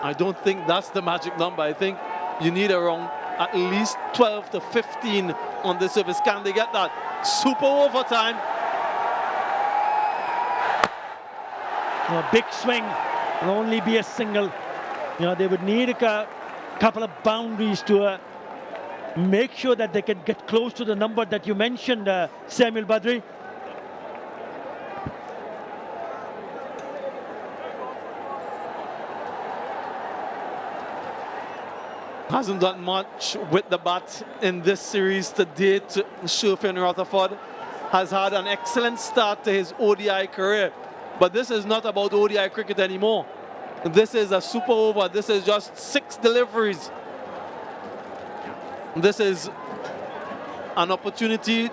I don't think that's the magic number. I think you need around at least 12 to 15 on the service. Can they get that? Super overtime. A big swing will only be a single. You know, they would need a couple of boundaries to make sure that they can get close to the number that you mentioned, Samuel Badri. Hasn't done much with the bat in this series to date. Shai Rutherford has had an excellent start to his ODI career, but this is not about ODI cricket anymore. This is a super over. This is just 6 deliveries. This is an opportunity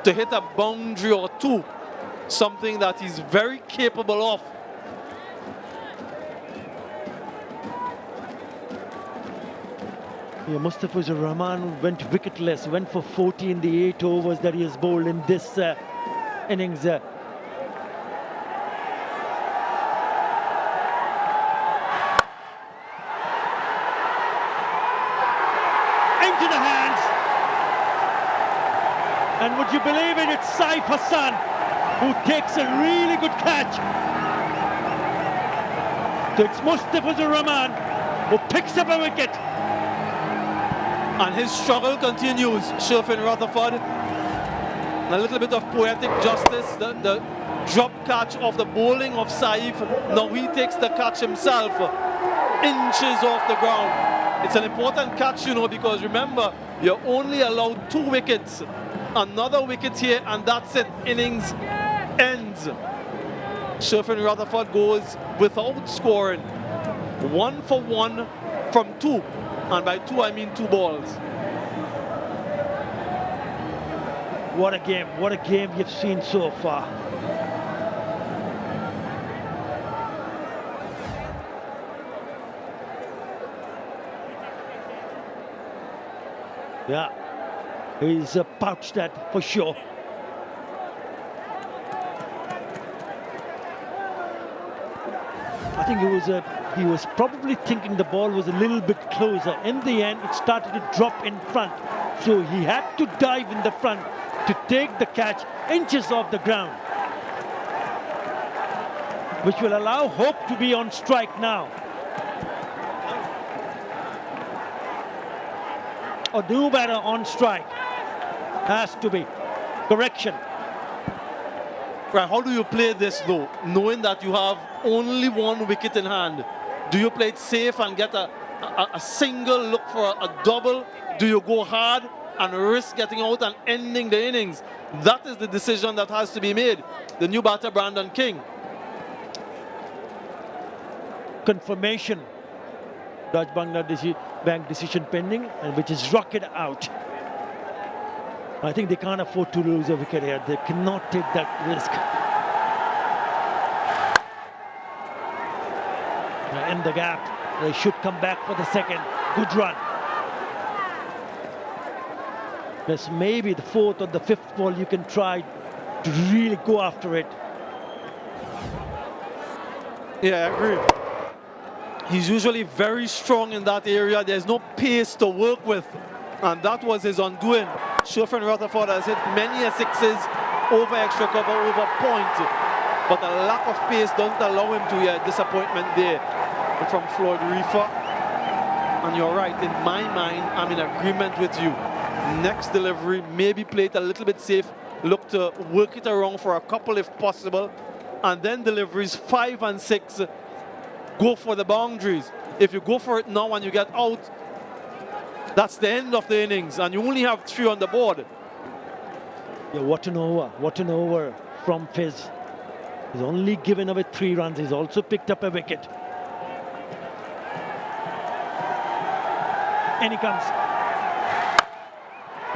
to hit a boundary or 2, something that he's very capable of. Yeah, Mustafizur Rahman went wicketless, went for 40 in the 8 overs that he has bowled in this innings. Into the hands. And would you believe it, it's Saif Hassan who takes a really good catch. So it's Mustafizur Rahman who picks up a wicket. And his struggle continues. Shai Rutherford, a little bit of poetic justice. The drop catch of the bowling of Saif. Now he takes the catch himself, inches off the ground. It's an important catch, you know, because remember, you're only allowed 2 wickets. Another wicket here, and that's it. Innings ends. Shai Rutherford goes without scoring. 1 for 1 from 2. And by 2, I mean 2 balls. What a game you've seen so far. Yeah, he's pouched that for sure. I think he was probably thinking the ball was a little bit closer. In the end, it started to drop in front. So he had to dive in the front to take the catch inches off the ground, which will allow Hope to be on strike now. Or do better on strike. Has to be. Correction. Right, how do you play this though, knowing that you have only 1 wicket in hand? Do you play it safe and get a single, look for a double? Do you go hard and risk getting out and ending the innings? That is the decision that has to be made. The new batter, Brandon King. Confirmation. Dutch Bank decision pending, and which is rocketed out. I think they can't afford to lose a wicket here. They cannot take that risk. In the gap, they should come back for the second. Good run. There's maybe the 4th or the 5th ball you can try to really go after it. Yeah, I agree. He's usually very strong in that area. There's no pace to work with, and that was his undoing. Shai Rutherford has hit many 6s over extra cover, over point, but a lack of pace doesn't allow him to. Disappointment there from Floyd Reefer. And you're right, in my mind, I'm in agreement with you. Next delivery, maybe play it a little bit safe, look to work it around for a couple if possible, and then deliveries 5 and 6, go for the boundaries. If you go for it now and you get out, that's the end of the innings, and you only have 3 on the board. Yeah, what an over from Fizz. He's only given away 3 runs. He's also picked up a wicket. And he comes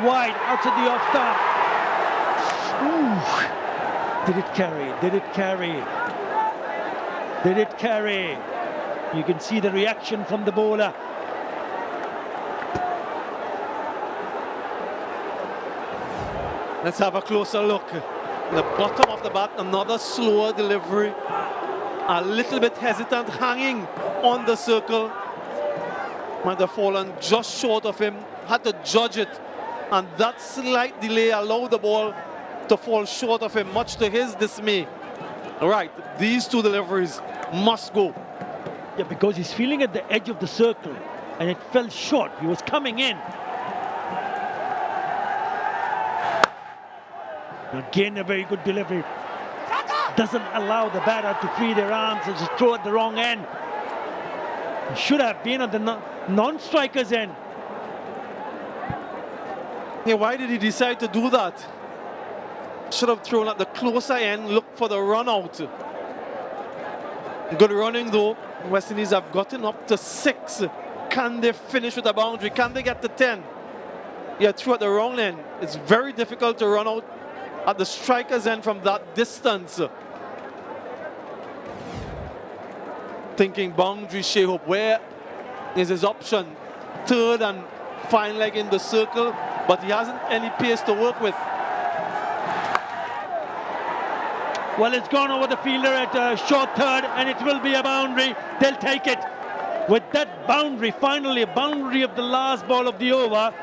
wide outside the off stump. Did it carry? Did it carry? Did it carry? You can see the reaction from the bowler. Let's have a closer look. The bottom of the bat, another slower delivery. A little bit hesitant, hanging on the circle. Might have fallen just short of him, had to judge it, and that slight delay allowed the ball to fall short of him, much to his dismay. Right, these two deliveries must go. Yeah, because he's feeling at the edge of the circle, and it fell short. He was coming in. Again, a very good delivery. Doesn't allow the batter to free their arms and just throw at the wrong end. He should have been on the non-striker's end. Yeah, why did he decide to do that? Should have thrown at the closer end, look for the run out. Good running though. West Indies have gotten up to 6. Can they finish with a boundary? Can they get to 10? Yeah, through at the wrong end. It's very difficult to run out at the striker's end from that distance. Thinking boundary, Shai Hope, where is his option? Third and fine leg in the circle, but he hasn't any pace to work with. Well, it's gone over the fielder at short third, and it will be a boundary. They'll take it. With that boundary, finally a boundary of the last ball of the over,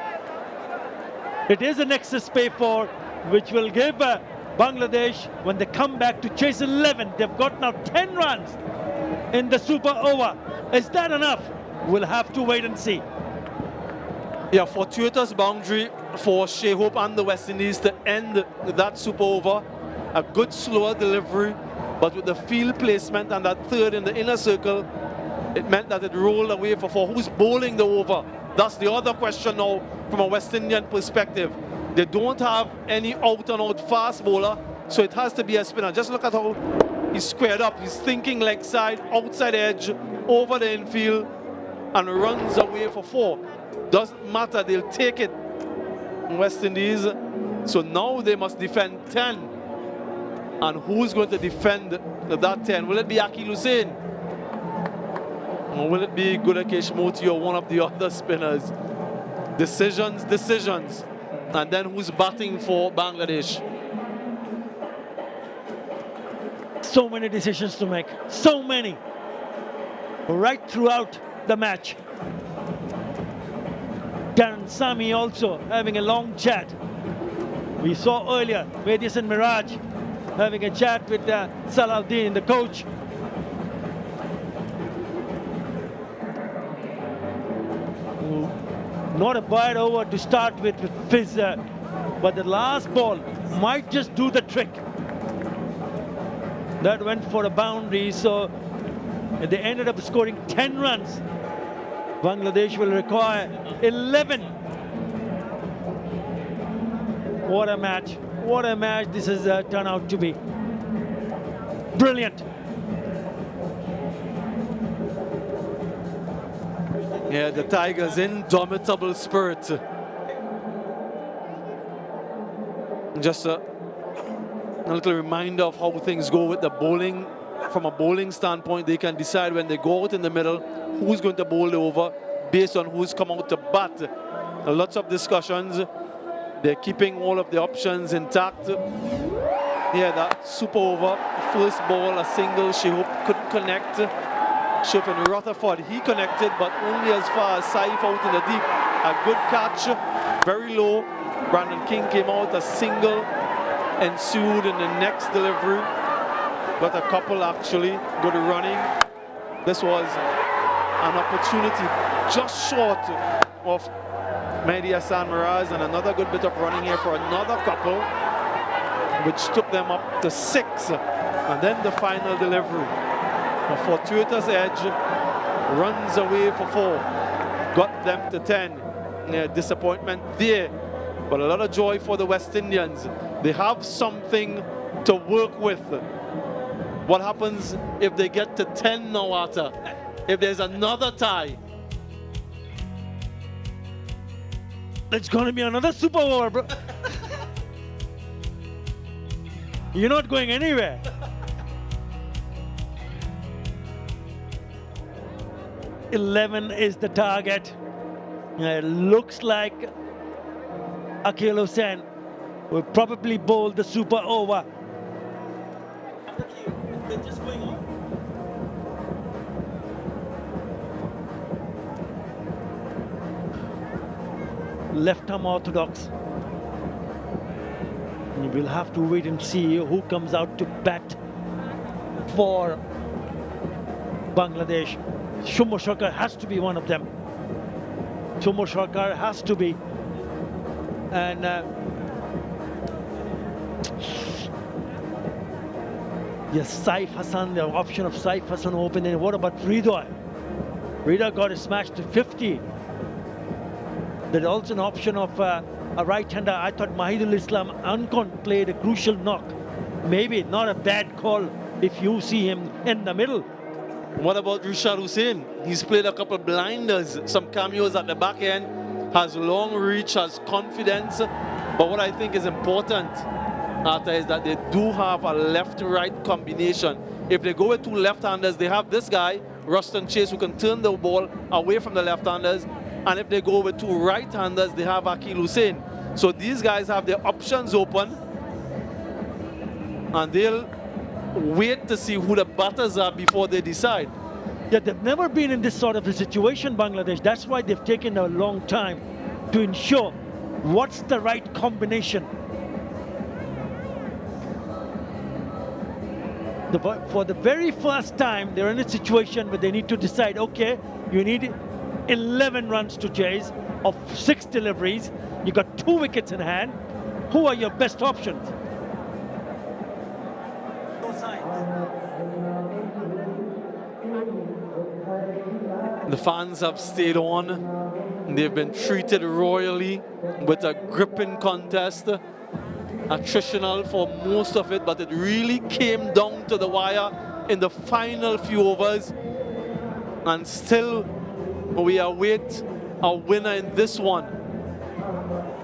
it is an excess pay for, which will give Bangladesh, when they come back to chase 11, they've got now 10 runs in the super over. Is that enough? We'll have to wait and see. Yeah, fortuitous boundary for Shai Hope and the West Indies to end that super over. A good slower delivery, but with the field placement and that third in the inner circle, it meant that it rolled away for 4. Who's bowling the over? That's the other question now from a West Indian perspective. They don't have any out-and-out fast bowler, so it has to be a spinner. Just look at how he's squared up. He's thinking leg side, outside edge, over the infield, and runs away for 4. Doesn't matter, they'll take it, West Indies. So now they must defend 10. And who's going to defend that 10? Will it be Akil Hussain? Or will it be Gudakesh Moti or one of the other spinners? Decisions, decisions. And then who's batting for Bangladesh? So many decisions to make. So many. Right throughout the match. Darren Sami also having a long chat. We saw earlier Vedis and Miraz having a chat with Salahuddin, the coach. Not a bad over to start with Fizz, but the last ball might just do the trick. That went for a boundary, so they ended up scoring 10 runs. Bangladesh will require 11. What a match. What a match this has turned out to be. Brilliant. Yeah, the Tigers' indomitable spirit. Just a little reminder of how things go with the bowling. From a bowling standpoint, they can decide when they go out in the middle who's going to bowl the over based on who's come out to bat. Lots of discussions. They're keeping all of the options intact. Yeah, that super over, first ball, a single, Shai Hope could connect. Shofin Rutherford, he connected, but only as far as Saif out in the deep. A good catch, very low. Brandon King came out, a single ensued in the next delivery. But a couple actually, good running. This was an opportunity just short of Mehdi Hassan Miraz, and another good bit of running here for another couple, which took them up to 6. And then the final delivery. A fortuitous edge, runs away for 4, got them to 10. Yeah, disappointment there, but a lot of joy for the West Indians. They have something to work with. What happens if they get to 10 now, Arthur? If there's another tie? It's going to be another super over, bro. You're not going anywhere. "11 is the target. It looks like Akil Hussain will probably bowl the super over. They're just going on. left arm orthodox. We'll have to wait and see who comes out to bat for Bangladesh. Shumo Sarkar has to be one of them. Shumo Sarkar has to be. And yes, Saif Hassan, the option of Saif Hassan open. And what about Rida? Rida got a smash to 50. There's also an option of a right-hander. I thought Mahidul Islam Ankon played a crucial knock. Maybe not a bad call if you see him in the middle. What about Rishad Hussain? He's played a couple blinders, some cameos at the back end, has long reach, has confidence. But what I think is important, Arta, is that they do have a left-right combination. If they go with two left-handers, they have this guy, Ruston Chase, who can turn the ball away from the left-handers. And if they go with two right-handers, they have Akil Hussain. So these guys have their options open. And they'll wait to see who the batters are before they decide. Yeah, they've never been in this sort of a situation, Bangladesh. That's why they've taken a long time to ensure what's the right combination. For the very first time, they're in a situation where they need to decide, okay, you need 11 runs to chase of 6 deliveries. You got 2 wickets in hand. Who are your best options? The fans have stayed on. They've been treated royally with a gripping contest. Attritional for most of it, but it really came down to the wire in the final few overs. And still, we await a winner in this one.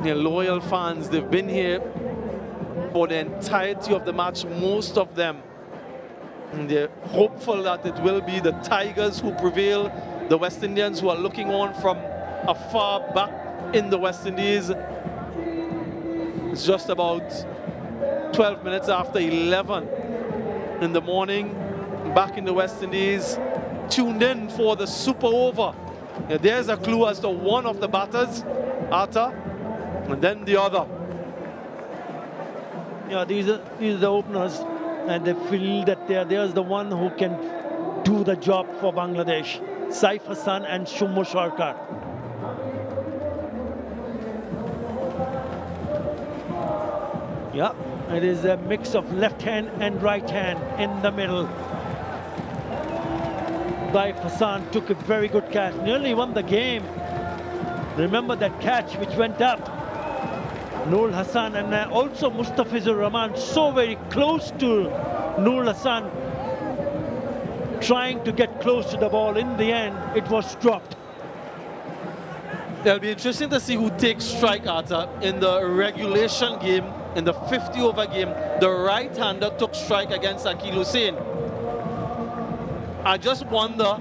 The loyal fans, they've been here for the entirety of the match, most of them. And they're hopeful that it will be the Tigers who prevail, the West Indians who are looking on from afar back in the West Indies. It's just about 12 minutes after 11 in the morning, back in the West Indies, tuned in for the super over. Yeah, there's a clue as to one of the batters, Atta, and then the other. Yeah, these are the openers, and they feel that there's the one who can do the job for Bangladesh. Saif Hassan and Shumo Sarkar. Yeah, it is a mix of left hand and right hand in the middle. Saif Hassan took a very good catch, nearly won the game. Remember that catch which went up. Noor Hassan and also Mustafizur Rahman so very close to Noor Hassan, trying to get close to the ball. In the end, it was dropped. It'll be interesting to see who takes strike, Arta. In the regulation game, in the 50-over game, the right-hander took strike against Akil Hussain. I just wonder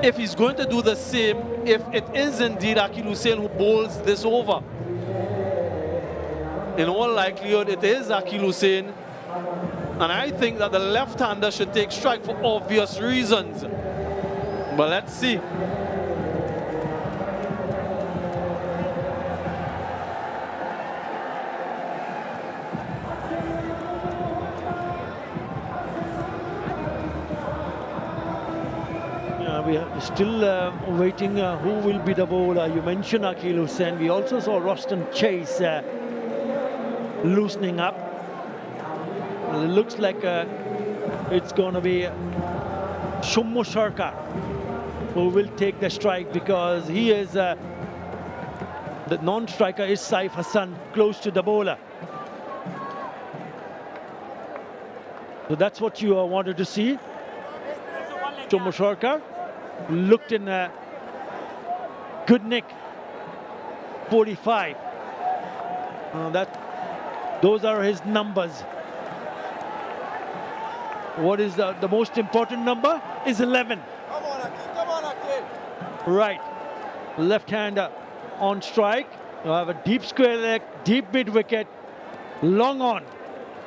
if he's going to do the same if it is indeed Akil Hussain who bowls this over. In all likelihood, it is Akil Hussain. And I think that the left-hander should take strike for obvious reasons. But let's see. We are still waiting who will be the bowler. You mentioned Akil Hussain. We also saw Ruston Chase loosening up. Well, it looks like it's going to be Shumo Sarkar who will take the strike, because he is the non-striker is Saif Hassan, close to the bowler. So that's what you wanted to see. Shumo Sarkar looked in good nick. 45. Those are his numbers. What is the most important number? Is 11. Come on, Akil. Right. Left-hander on strike. You have a deep square leg, deep mid wicket, long on.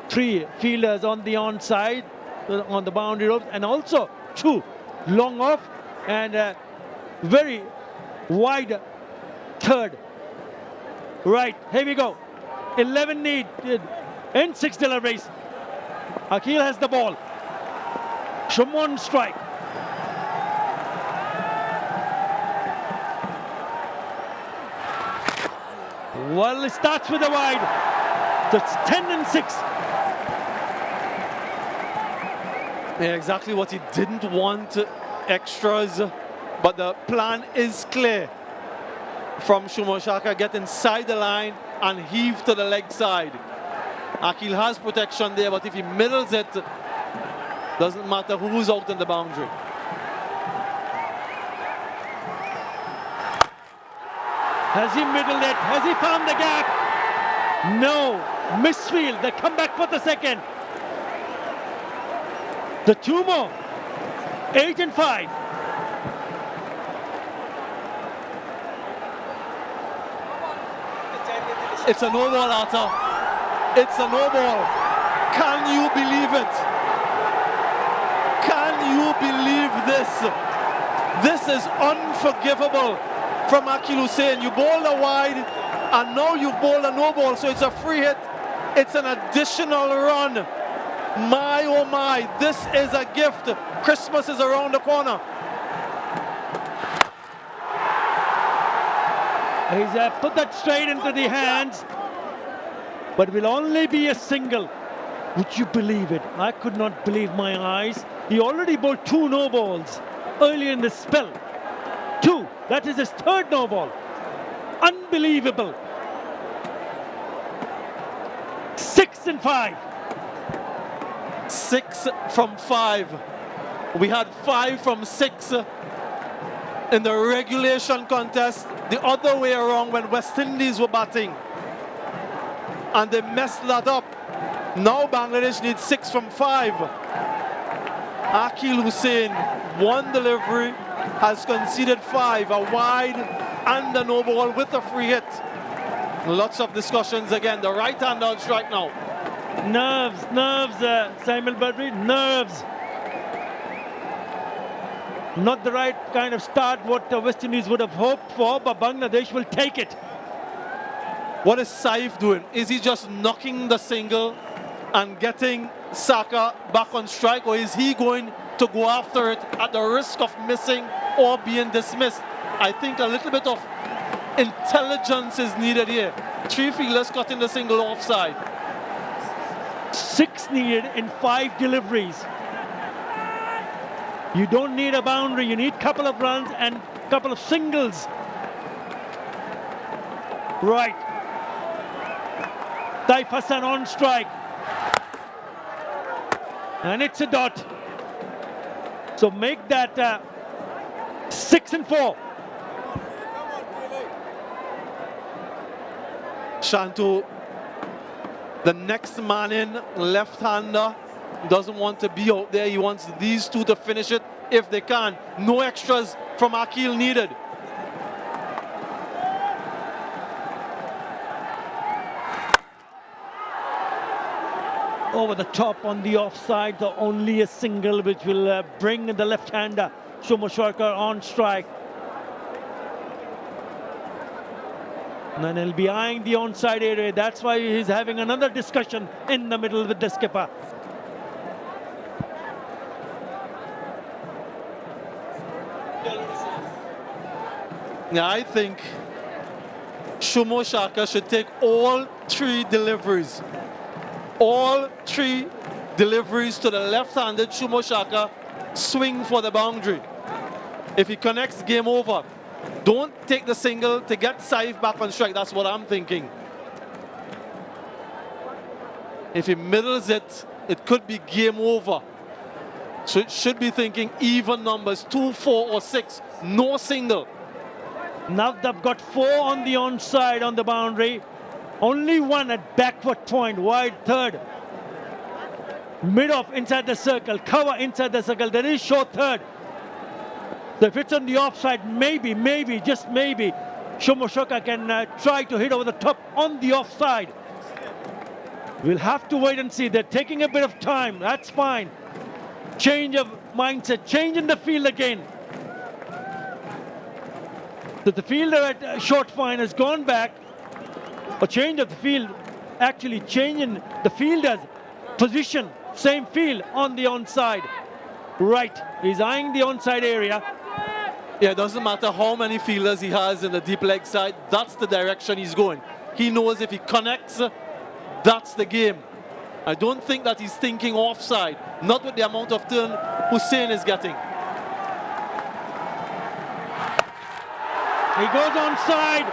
3 fielders on the onside, on the boundary ropes, and also 2 long off and very wide third. Right, here we go. 11 need in 6 deliveries. Akil has the ball. Shumon strike. Well, it starts with a wide. That's 10 and 6. Yeah, exactly what he didn't want, extras, but the plan is clear. From Shumoshaka, get inside the line and heave to the leg side. Akil has protection there, but if he middles it, doesn't matter who's out in the boundary. Has he middled it? Has he found the gap? No. Misfield. They come back for the second. The 2 more. 8 and 5. It's a no ball, Atta. It's a no ball. Can you believe it? Can you believe this? This is unforgivable from Akil Hussain. You bowled a wide and now you've bowled a no ball, so it's a free hit. It's an additional run. My oh my, this is a gift. Christmas is around the corner. He's put that straight into the hands, but it will only be a single. Would you believe it? I could not believe my eyes. He already bowled 2 no balls early in the spell. 2. That is his 3rd no ball. Unbelievable. 6 and 5. 6 from 5. We had 5 from 6 in the regulation contest, the other way around when West Indies were batting. And they messed that up. Now Bangladesh needs 6 from 5. Akil Hussain, 1 delivery, has conceded 5, a wide and a no ball with a free hit. Lots of discussions again. The right-hander on strike now. Nerves, Simon Badri, nerves. Not the right kind of start what the West Indies would have hoped for, but Bangladesh will take it. What is Saif doing? Is he just knocking the single and getting Saka back on strike, or is he going to go after it at the risk of missing or being dismissed? I think a little bit of intelligence is needed here. 3 fielders cutting the single offside. 6 needed in 5 deliveries. You don't need a boundary, you need a couple of runs and a couple of singles. Right. Taif Hassan on strike. And it's a dot. So make that 6 and 4. Shantu, the next man in, left-hander, doesn't want to be out there. He wants these 2 to finish it if they can. No extras from Akil needed. Over the top on the offside, the only a single which will bring the left-hander Shumoshaka on strike. And then he'll be eyeing the onside area. That's why he's having another discussion in the middle with the skipper. Now I think Shumoshaka should take all 3 deliveries. All 3 deliveries to the left-handed Shumoshaka, swing for the boundary. If he connects, game over. Don't take the single to get Saif back on strike. That's what I'm thinking. If he middles it, it could be game over. So it should be thinking even numbers, 2, 4 or 6, no single. Now they've got 4 on the onside on the boundary. Only 1 at backward point, wide 3rd. Mid-off inside the circle, cover inside the circle. There is short 3rd. So if it's on the offside, maybe, just maybe, Shumoshaka can try to hit over the top on the offside. We'll have to wait and see. They're taking a bit of time. That's fine. Change of mindset, change in the field again. So the fielder at short fine has gone back. a change of the field, actually changing the fielder's position, same field on the onside. Right, he's eyeing the onside area. Yeah, it doesn't matter how many fielders he has in the deep leg side, that's the direction he's going. He knows if he connects, that's the game. I don't think that he's thinking offside, not with the amount of turn Hussein is getting. He goes onside.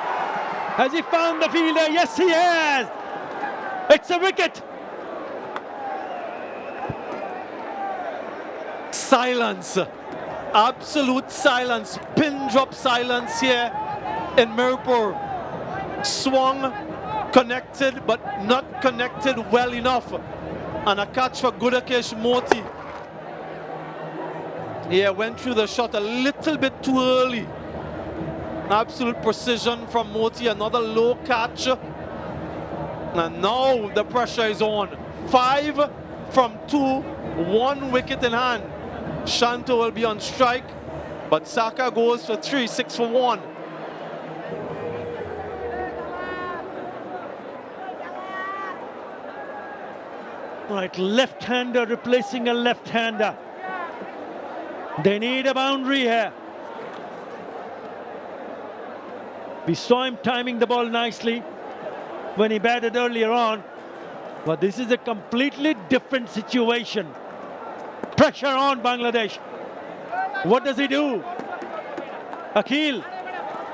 Has he found the fielder? Yes, he has. It's a wicket. Silence, absolute silence, pin drop silence here in Mirpur. Swung, connected, but not connected well enough. And a catch for Gudakesh Moti. Yeah, went through the shot a little bit too early. Absolute precision from Moti, another low catch. And now the pressure is on. 5 from 2, 1 wicket in hand. Shanto will be on strike, but Saka goes for 3, 6 for 1. Right, left-hander replacing a left-hander. They need a boundary here. We saw him timing the ball nicely when he batted earlier on, but this is a completely different situation. Pressure on Bangladesh. What does he do? Akhil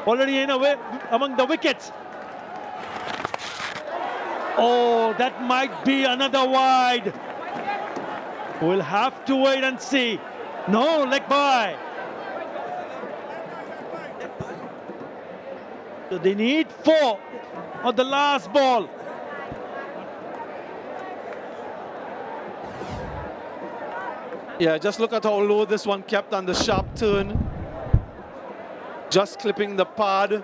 already in away among the wickets. Oh, that might be another wide. We'll have to wait and see. No, leg by. So they need 4 on the last ball. Yeah, just look at how low this one kept on the sharp turn. Just clipping the pad.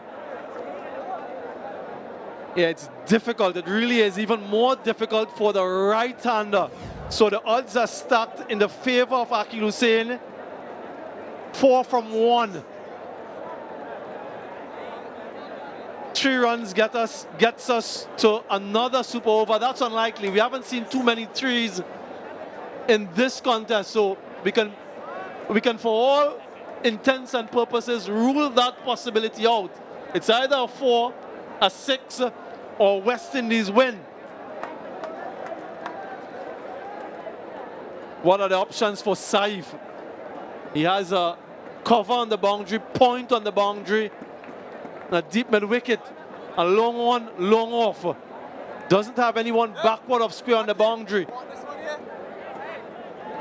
Yeah, it's difficult. It really is even more difficult for the right-hander. So the odds are stacked in the favor of Akhil Hussain. 4 from 1. 3 runs gets us to another super over. That's unlikely. We haven't seen too many threes in this contest, so we can for all intents and purposes rule that possibility out. It's either a 4, a 6, or West Indies win. What are the options for Saif? He has a cover on the boundary, point on the boundary, a deep mid wicket, a long on, long off. Doesn't have anyone backward of square on the boundary.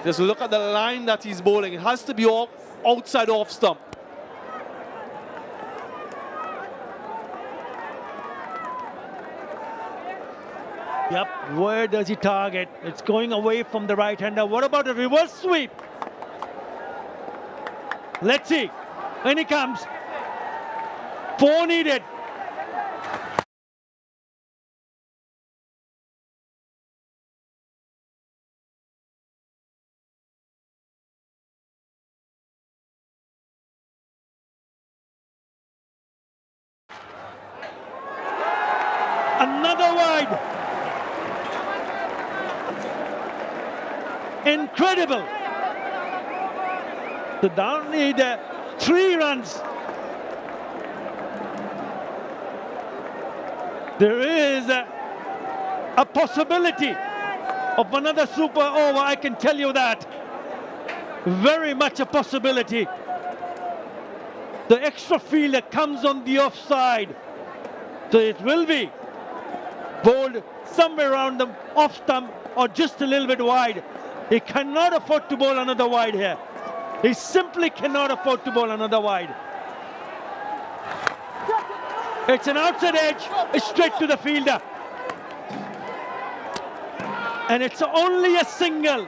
Just look at the line that he's bowling. It has to be all outside off stump. Yep, where does he target? It's going away from the right-hander. What about a reverse sweep? Let's see. And he comes. 4 needed. Another wide. Incredible. So down need 3 runs. There is a possibility of another super over, I can tell you that. Very much a possibility. The extra fielder comes on the offside. So it will be bowled somewhere around the off stump or just a little bit wide. He cannot afford to bowl another wide here. He simply cannot afford to bowl another wide. It's an outside edge, it's straight to the fielder. And it's only a single.